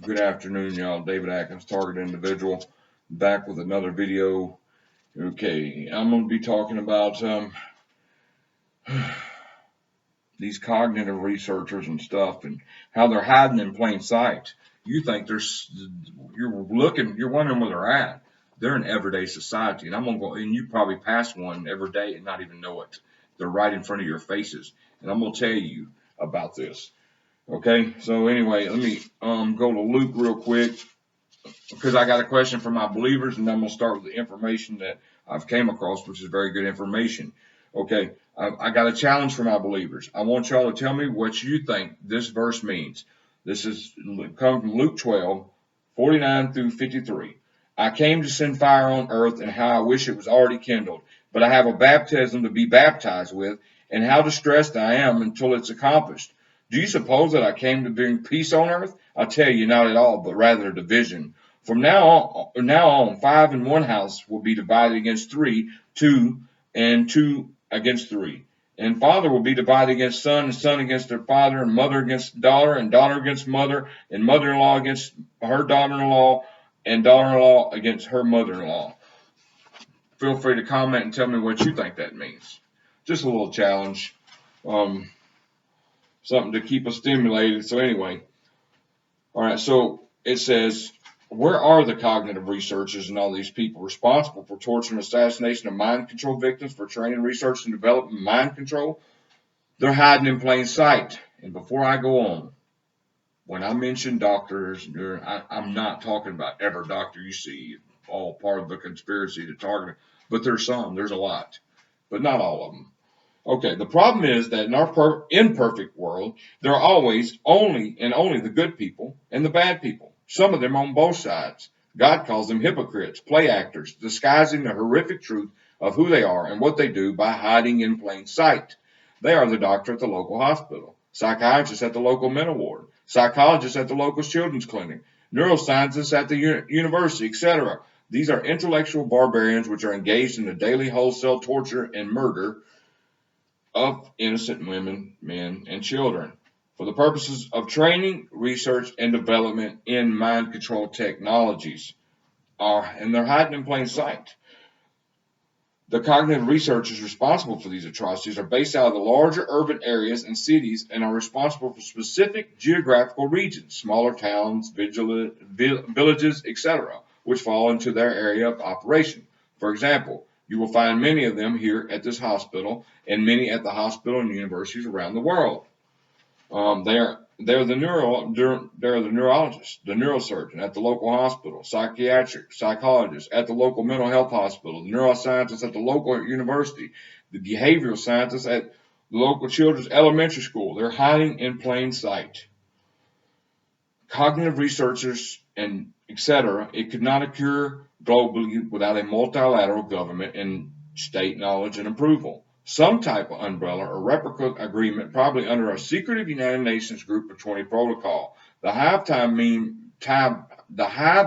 Good afternoon, y'all. David Atkins, Target Individual, back with another video. Okay, I'm going to be talking about these cognitive researchers and stuff and how they're hiding in plain sight. You think you're wondering where they're at. They're in everyday society, and I'm going to go, and you probably pass one every day and not even know it. They're right in front of your faces, and I'm going to tell you about this. Okay, so anyway, let me go to Luke real quick, because I got a question for my believers, and I'm going to start with the information that I've came across, which is very good information. Okay, I got a challenge for my believers. I want y'all to tell me what you think this verse means. This is come from Luke 12:49 through 53. I came to send fire on earth, and how I wish it was already kindled. But I have a baptism to be baptized with, and how distressed I am until it's accomplished. Do you suppose that I came to bring peace on earth? I tell you, not at all, but rather division. From now on, five in one house will be divided against three, two and two against three. And father will be divided against son, and son against their father, and mother against daughter, and daughter against mother, and mother-in-law against her daughter-in-law, and daughter-in-law against her mother-in-law. Feel free to comment and tell me what you think that means. Just a little challenge. Something to keep us stimulated. So anyway, all right, so it says, where are the cognitive researchers and all these people responsible for torture and assassination of mind control victims, for training, research, and development of mind control? They're hiding in plain sight. And before I go on, when I mention doctors, I'm not talking about every doctor you see, all part of the conspiracy to target, but there's a lot, but not all of them. Okay, the problem is that in our imperfect world, there are always only the good people and the bad people. Some of them on both sides. God calls them hypocrites, play actors, disguising the horrific truth of who they are and what they do by hiding in plain sight. They are the doctor at the local hospital, psychiatrists at the local mental ward, psychologists at the local children's clinic, neuroscientists at the university, etc. These are intellectual barbarians which are engaged in the daily wholesale torture and murder of innocent women, men, and children for the purposes of training, research, and development in mind control technologies. And they're hiding in plain sight. The cognitive researchers responsible for these atrocities are based out of the larger urban areas and cities and are responsible for specific geographical regions, smaller towns, villages, etc., which fall into their area of operation. For example, you will find many of them here at this hospital and many at the hospital and universities around the world. They're the neurologist, the neurosurgeon at the local hospital, psychiatric psychologist at the local mental health hospital, the neuroscientist at the local university, the behavioral scientist at the local children's elementary school. They're hiding in plain sight. Cognitive researchers and etc. It could not occur globally without a multilateral government and state knowledge and approval. Some type of umbrella or replica agreement, probably under a secretive United Nations Group of 20 protocol. The Hive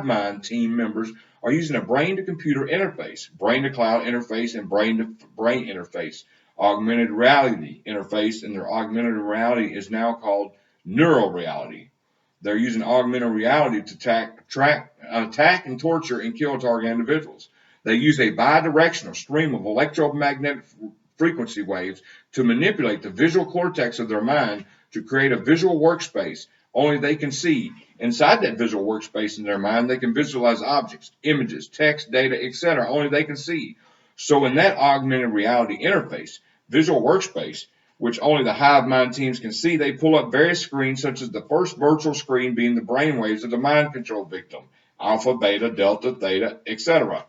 Mind team members are using a brain-to-computer interface, brain-to-cloud interface, and brain-to-brain interface, augmented reality interface, and their augmented reality is now called neural reality. They're using augmented reality to attack and torture and kill target individuals. They use a bidirectional stream of electromagnetic frequency waves to manipulate the visual cortex of their mind to create a visual workspace only they can see. Inside that visual workspace in their mind, they can visualize objects, images, text, data, etc. only they can see. So in that augmented reality interface, visual workspace, which only the Hive Mind teams can see, they pull up various screens, such as the first virtual screen being the brainwaves of the mind control victim, alpha, beta, delta, theta, etc.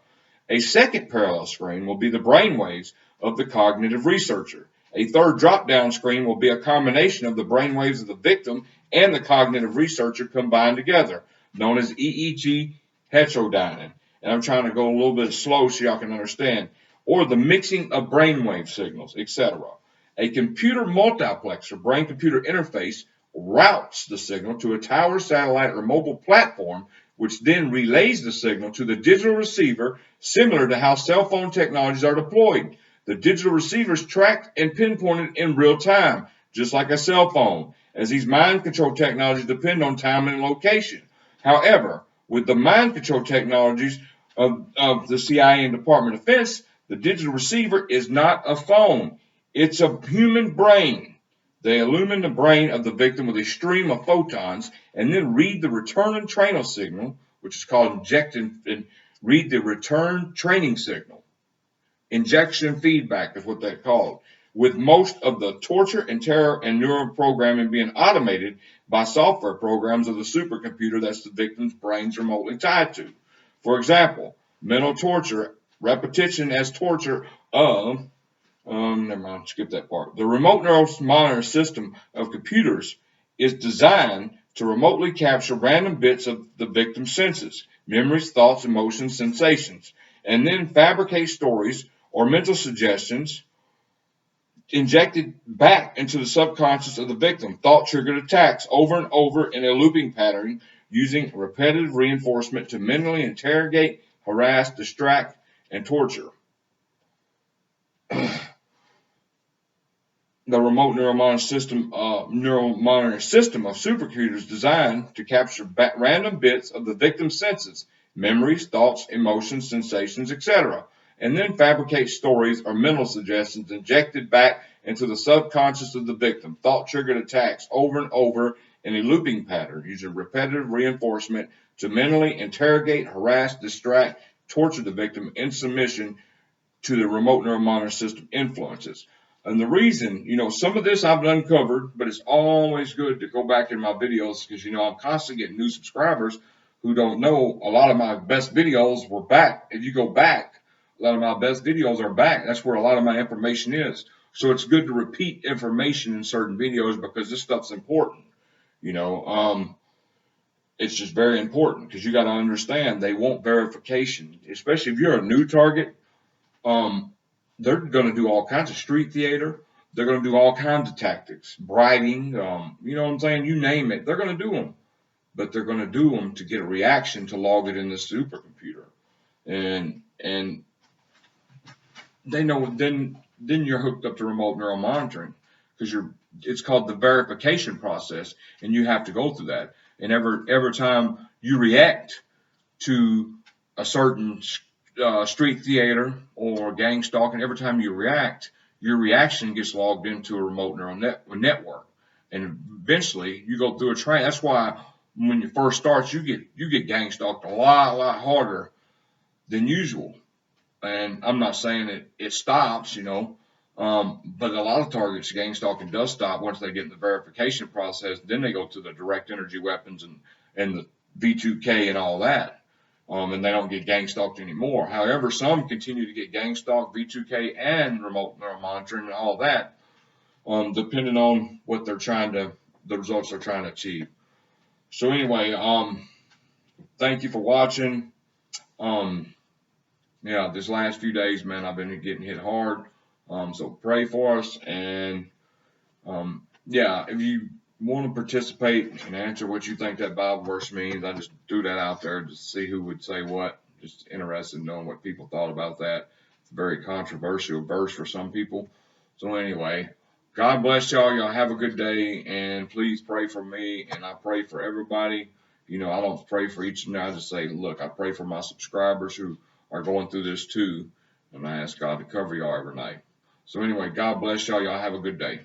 A second parallel screen will be the brainwaves of the cognitive researcher. A third drop-down screen will be a combination of the brainwaves of the victim and the cognitive researcher combined together, known as EEG heterodyning. And I'm trying to go a little bit slow so y'all can understand. Or the mixing of brainwave signals, etc. A computer multiplexer brain-computer interface routes the signal to a tower, satellite, or mobile platform, which then relays the signal to the digital receiver, similar to how cell phone technologies are deployed. The digital receiver is tracked and pinpointed in real time, just like a cell phone, as these mind control technologies depend on time and location. However, with the mind control technologies of the CIA and Department of Defense, the digital receiver is not a phone. It's a human brain. They illumine the brain of the victim with a stream of photons and then read the return training signal, which is called injection, and read the return training signal. Injection feedback is what they're called. With most of the torture and terror and neural programming being automated by software programs of the supercomputer that's the victim's brain's remotely tied to. For example, mental torture, repetition as torture of never mind, skip that part. The remote neural monitor system of computers is designed to remotely capture random bits of the victim's senses, memories, thoughts, emotions, sensations, and then fabricate stories or mental suggestions injected back into the subconscious of the victim. Thought-triggered attacks over and over in a looping pattern using repetitive reinforcement to mentally interrogate, harass, distract, and torture. The remote neural monitoring system of supercomputers designed to capture random bits of the victim's senses, memories, thoughts, emotions, sensations, etc., and then fabricate stories or mental suggestions injected back into the subconscious of the victim. Thought-triggered attacks over and over in a looping pattern using repetitive reinforcement to mentally interrogate, harass, distract, torture the victim in submission to the remote neural monitor system influences. And the reason, some of this I've uncovered, but it's always good to go back in my videos because, I'm constantly getting new subscribers who don't know a lot of my best videos were back. If you go back, a lot of my best videos are back. That's where a lot of my information is. So it's good to repeat information in certain videos because this stuff's important. It's just very important because you got to understand they want verification, especially if you're a new target. They're going to do all kinds of street theater. They're going to do all kinds of tactics, bribing, you know what I'm saying? You name it. They're going to do them. But they're going to do them to get a reaction to log it in the supercomputer. And they know then you're hooked up to remote neural monitoring because it's called the verification process, and you have to go through that. And every time you react to a certain street theater or gang stalking, every time you react, your reaction gets logged into a remote neural network, and eventually you go through a train. That's why when you first start, you get gang stalked a lot harder than usual. And I'm not saying it stops, but a lot of targets, gang stalking does stop once they get in the verification process. Then they go to the direct energy weapons and the V2K and all that. And they don't get gang stalked anymore. However, some continue to get gang stalked, V2K, and remote neural monitoring and all that, depending on what the results they're trying to achieve. So anyway, thank you for watching. This last few days, man, I've been getting hit hard. So pray for us, and if you want to participate and answer what you think that Bible verse means, I just threw that out there to see who would say what. Just interested in knowing what people thought about that. It's a very controversial verse for some people. So anyway, God bless y'all. Y'all have a good day, and please pray for me, and I pray for everybody. I don't pray for each and I just say, look, I pray for my subscribers who are going through this too, and I ask God to cover y'all every night. So anyway, God bless y'all. Y'all have a good day.